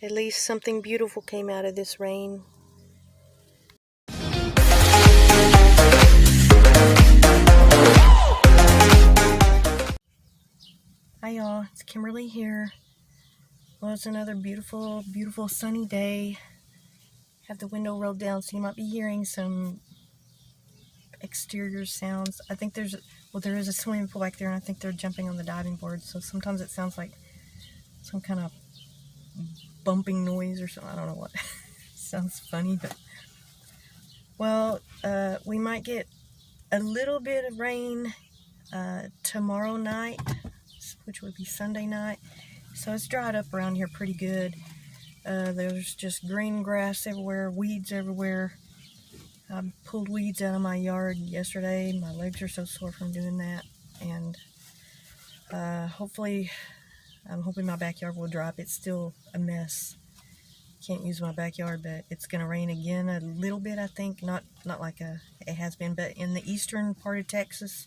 At least something beautiful came out of this rain. Hi y'all, it's Kimberly here. Well, it's another beautiful, beautiful sunny day. Have the window rolled down so you might be hearing some exterior sounds. I think there is a swimming pool back there, and I think they're jumping on the diving board, so sometimes it sounds like some kind of bumping noise or something. I don't know what. Sounds funny, but well, we might get a little bit of rain tomorrow night, which would be Sunday night. So it's dried up around here pretty good. There's just green grass everywhere, weeds everywhere. I pulled weeds out of my yard yesterday. My legs are so sore from doing that, and hopefully, I'm hoping my backyard will dry up. It's still a mess. Can't use my backyard, but it's gonna rain again a little bit, I think. Not like it has been, but in the eastern part of Texas,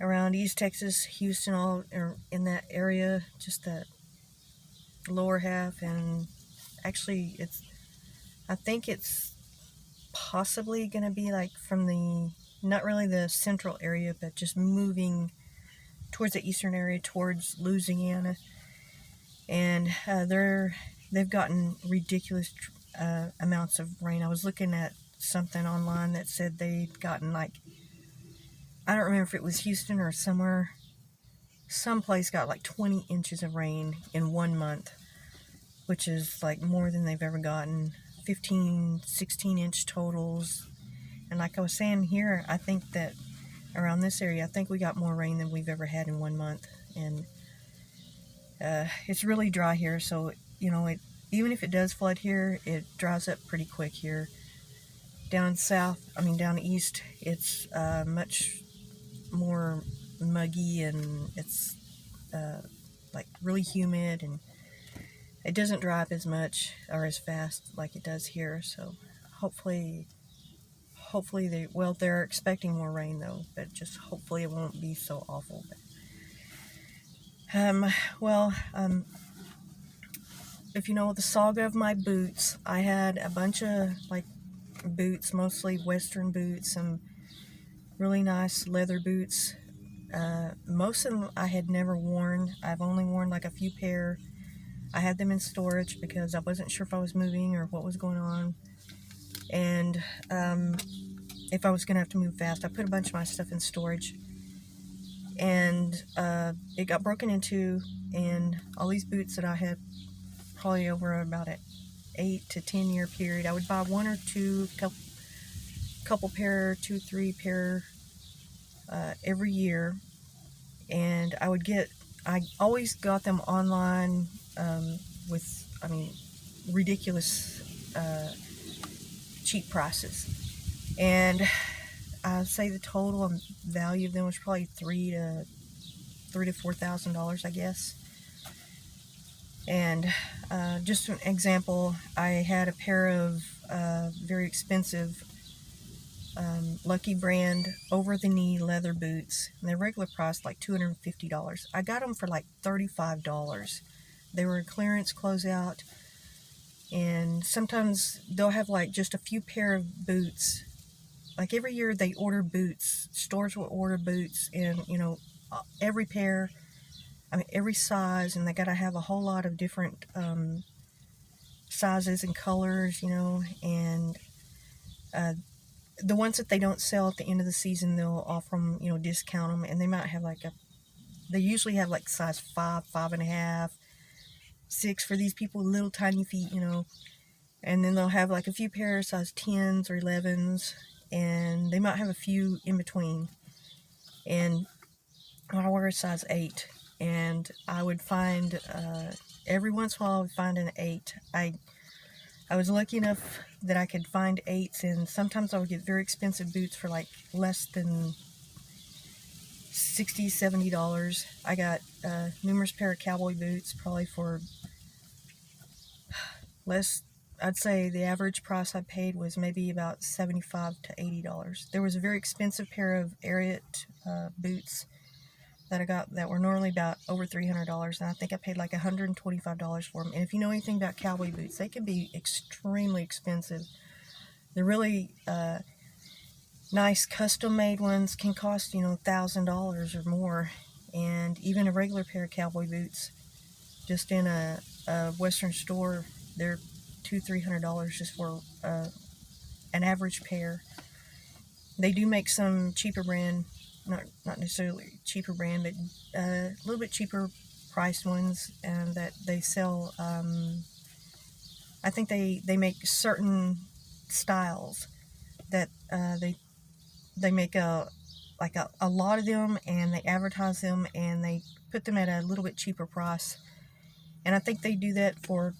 around East Texas, Houston, all in that area, just that lower half, and actually I think it's possibly going to be like from not really the central area, but just moving towards the eastern area, towards Louisiana, and they've gotten ridiculous amounts of rain. I was looking at something online that said they'd gotten like, I don't remember if it was Houston or someplace got like 20 inches of rain in 1 month, which is like more than they've ever gotten. 15, 16-inch totals. And like I was saying here, I think that around this area, I think we got more rain than we've ever had in 1 month. And it's really dry here, so even if it does flood here, it dries up pretty quick here. Down east, it's much more muggy, and it's like really humid, and it doesn't dry up as much or as fast like it does here. So hopefully they're expecting more rain though, but just hopefully it won't be so awful. If you know the saga of my boots, I had a bunch of like boots, mostly Western boots, some really nice leather boots. Most of them I had never worn. I've only worn like a few pair. I had them in storage because I wasn't sure if I was moving or what was going on, and if I was going to have to move fast. I put a bunch of my stuff in storage, and it got broken into, and all these boots that I had probably over about an 8 to 10 year period, I would buy one or two, couple pair, 2, 3 pair every year, and I always got them online with, ridiculous cheap prices, and I'd say the total value of them was probably $3,000 to $4,000, I guess. And just an example, I had a pair of very expensive Lucky brand over-the-knee leather boots, and their regular price like $250. I got them for like $35. They were a clearance closeout, and sometimes they'll have like just a few pair of boots. Like every year they order boots. Stores will order boots, and every pair, every size, and they got to have a whole lot of different sizes and colors, and the ones that they don't sell at the end of the season, they'll offer them, discount them, and they might have they usually have like size 5, 5.5, 6 for these people with little tiny feet, and then they'll have like a few pairs size 10s or 11s, and they might have a few in between. And I wear a size 8, and I would find every once in a while I would find an 8. I was lucky enough that I could find 8s, and sometimes I would get very expensive boots for like less than $60, $70. I got numerous pair of cowboy boots, probably for less. I'd say the average price I paid was maybe about $75 to $80. There was a very expensive pair of Ariat boots that I got that were normally about over $300, and I think I paid like $125 for them. And if you know anything about cowboy boots, they can be extremely expensive. They're really nice custom-made ones can cost, you know, $1,000 or more. And even a regular pair of cowboy boots, just in a Western store, they're $200-300 just for an average pair. They do make some cheaper brand, not necessarily cheaper brand, but a little bit cheaper priced ones, and that they sell. I think they make certain styles that they make a lot of them, and they advertise them, and they put them at a little bit cheaper price. And I think they do that for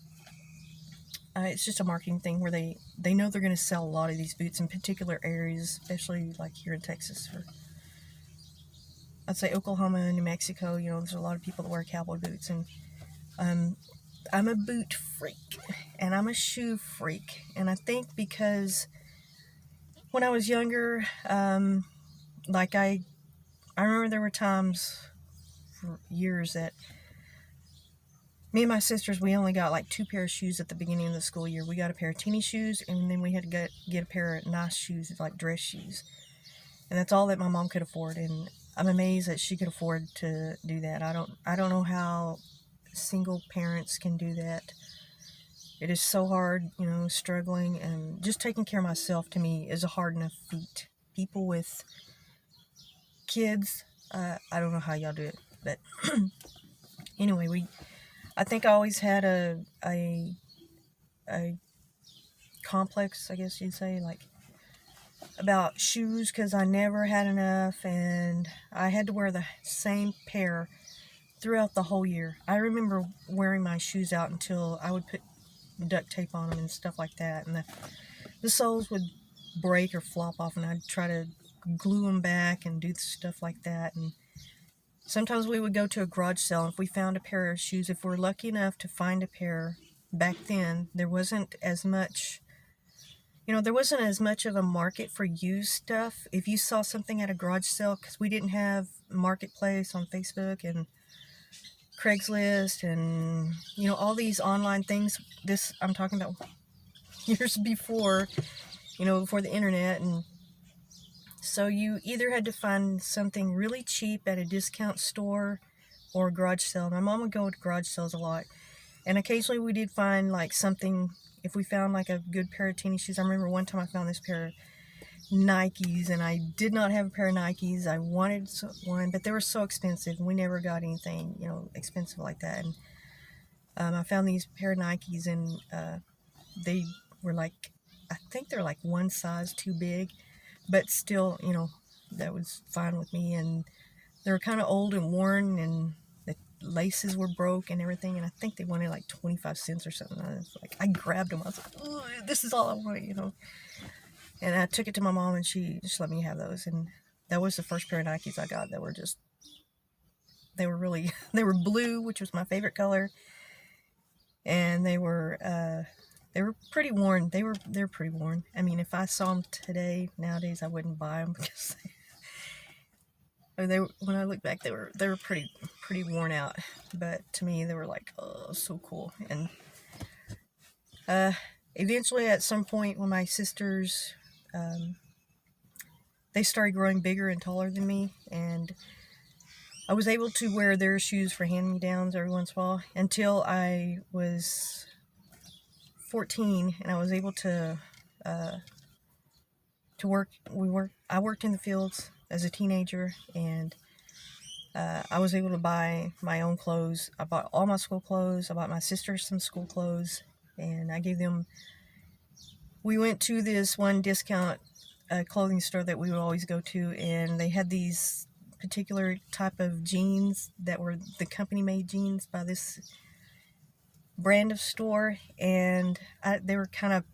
it's just a marketing thing where they know they're going to sell a lot of these boots in particular areas, especially like here in Texas, or I'd say Oklahoma and New Mexico. You know, there's a lot of people that wear cowboy boots, and I'm a boot freak, and I'm a shoe freak. And I think because when I was younger, like I remember there were times for years that me and my sisters, we only got like 2 pairs of shoes at the beginning of the school year. We got a pair of teeny shoes, and then we had to get a pair of nice shoes, like dress shoes. And that's all that my mom could afford, and I'm amazed that she could afford to do that. I don't know how single parents can do that. It is so hard, you know, struggling, and just taking care of myself to me is a hard enough feat. People with kids, I don't know how y'all do it, but anyway, I think I always had a complex, I guess you'd say, like about shoes, because I never had enough, and I had to wear the same pair throughout the whole year. I remember wearing my shoes out until I would put duct tape on them and stuff like that, and the soles would break or flop off, and I'd try to glue them back and do stuff like that. And sometimes we would go to a garage sale, and if we found a pair of shoes, if we're lucky enough to find a pair, back then there wasn't as much, you know, there wasn't as much of a market for used stuff. If you saw something at a garage sale, because we didn't have Marketplace on Facebook and Craigslist and, you know, all these online things. This, I'm talking about years before, you know, before the internet. And so you either had to find something really cheap at a discount store or a garage sale. My mom would go to garage sales a lot, and occasionally we did find like something. If we found like a good pair of teeny shoes, I remember one time I found this pair of Nikes, and I did not have a pair of Nikes. I wanted one, but they were so expensive, and we never got anything, you know, expensive like that. And I found these pair of Nikes, and they were like, I think they're like one size too big, but still, you know, that was fine with me. And they were kind of old and worn, and the laces were broke and everything, and I think they wanted like 25 cents or something. I was like, I grabbed them. I was like, oh, this is all I want, you know. And I took it to my mom, and she just let me have those. And that was the first pair of Nikes I got that were just, they were really, they were blue, which was my favorite color. And they were pretty worn. They're pretty worn. I mean, if I saw them nowadays, I wouldn't buy them because when I look back, they were pretty worn out. But to me, they were like, oh, so cool. And eventually, at some point, when my sisters, they started growing bigger and taller than me, and I was able to wear their shoes for hand-me-downs every once in a while until I was 14, and I was able to work. I worked in the fields as a teenager, and I was able to buy my own clothes. I bought all my school clothes. I bought my sisters some school clothes, and I gave them. We went to this one discount clothing store that we would always go to, and they had these particular type of jeans that were the company made jeans by this brand of store, and they were kind of,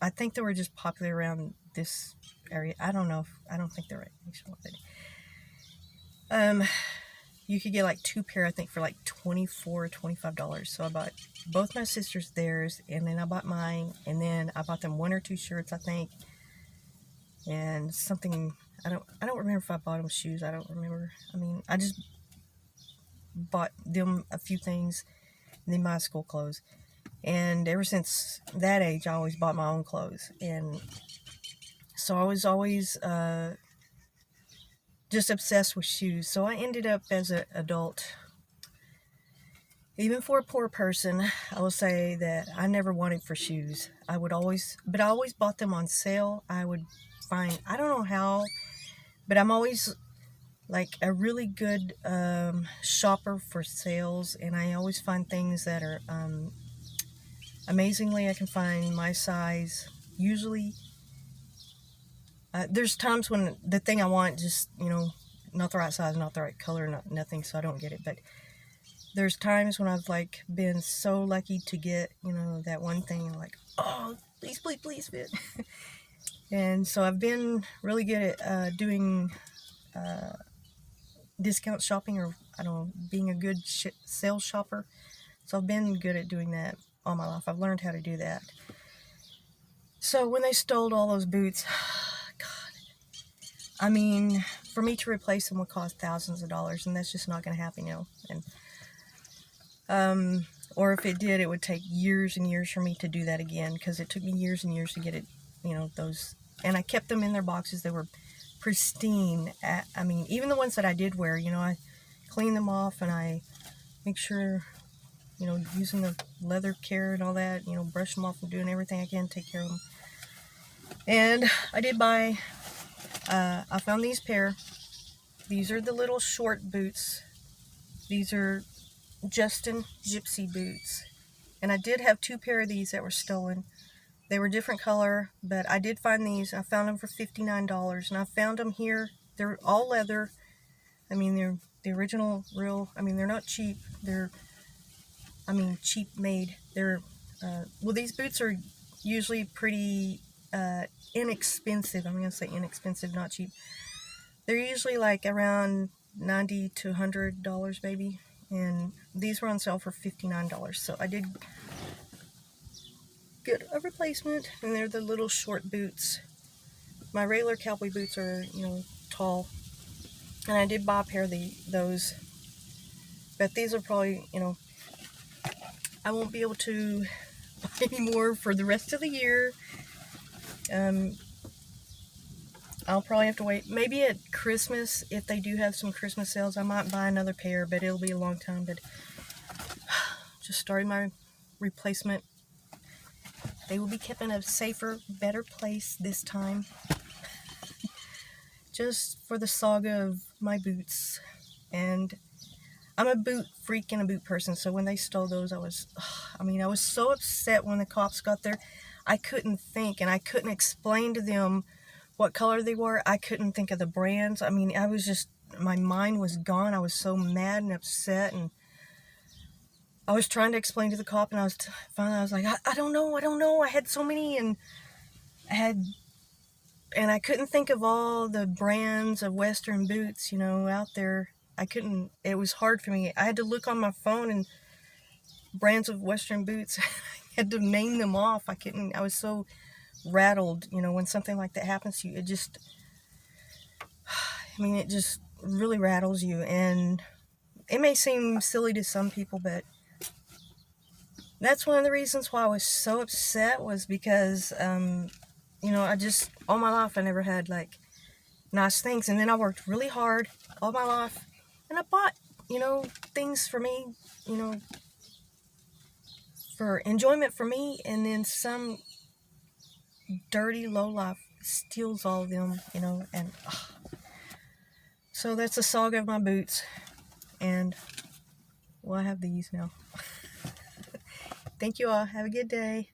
I think they were just popular around this area. I don't know. I don't think they're actual, but you could get like 2 pair, I think, for like $24 or $25. So I bought both my sisters theirs, and then I bought mine, and then I bought them 1 or 2 shirts, I think, and something. I don't remember if I bought them shoes. I don't remember. I mean, I just bought them a few things, and then my school clothes. And ever since that age, I always bought my own clothes. And so I was always just obsessed with shoes. So I ended up as an adult, even for a poor person, I will say that I never wanted for shoes. I always bought them on sale. I would find, I don't know how, but I'm always like a really good shopper for sales, and I always find things that are amazingly, I can find my size. Usually, there's times when the thing I want just, not the right size, not the right color, nothing, so I don't get it. But there's times when I've like been so lucky to get, that one thing, and like, oh, please, please, please fit. And so I've been really good at doing discount shopping, or I don't know, being a good sales shopper. So I've been good at doing that all my life. I've learned how to do that. So when they stole all those boots, God, I mean, for me to replace them would cost thousands of dollars, and that's just not going to happen, And or if it did, it would take years and years for me to do that again, because it took me years and years to get it, those. And I kept them in their boxes. They were pristine. I mean, even the ones that I did wear, I clean them off, and I make sure, using the leather care and all that, brush them off and doing everything I can to take care of them. And I did buy, I found these pair. These are the little short boots. These are Justin Gypsy boots. And I did have 2 pair of these that were stolen. They were different color, but I did find these. I found them for $59, and I found them here. They're all leather. I mean, they're the original, real. I mean, they're not cheap. They're, cheap made. They're, well, these boots are usually pretty inexpensive. I'm going to say inexpensive, not cheap. They're usually like around $90 to $100 maybe. And these were on sale for $59. So I did get a replacement, and they're the little short boots. My regular cowboy boots are, tall. And I did buy a pair of those. But these are probably, I won't be able to buy any more for the rest of the year. I'll probably have to wait. Maybe at Christmas, if they do have some Christmas sales, I might buy another pair, but it'll be a long time. But just starting my replacement. They will be kept in a safer, better place this time. Just for the saga of my boots. And I'm a boot freak and a boot person, so when they stole those, I was so upset when the cops got there. I couldn't think, and I couldn't explain to them what color they were. I couldn't think of the brands. I mean, my mind was gone. I was so mad and upset, and I was trying to explain to the cop, and finally I was like, I don't know. I had so many, and I couldn't think of all the brands of Western boots, out there. It was hard for me. I had to look on my phone and brands of Western boots. I had to name them off. I was so rattled, when something like that happens to you. It just really rattles you. And it may seem silly to some people, but that's one of the reasons why I was so upset, was because, all my life I never had like nice things. And then I worked really hard all my life, and I bought, things for me, for enjoyment for me, and then some dirty lowlife steals all of them, and so that's the saga of my boots. And well, I have these now. Thank you all. Have a good day.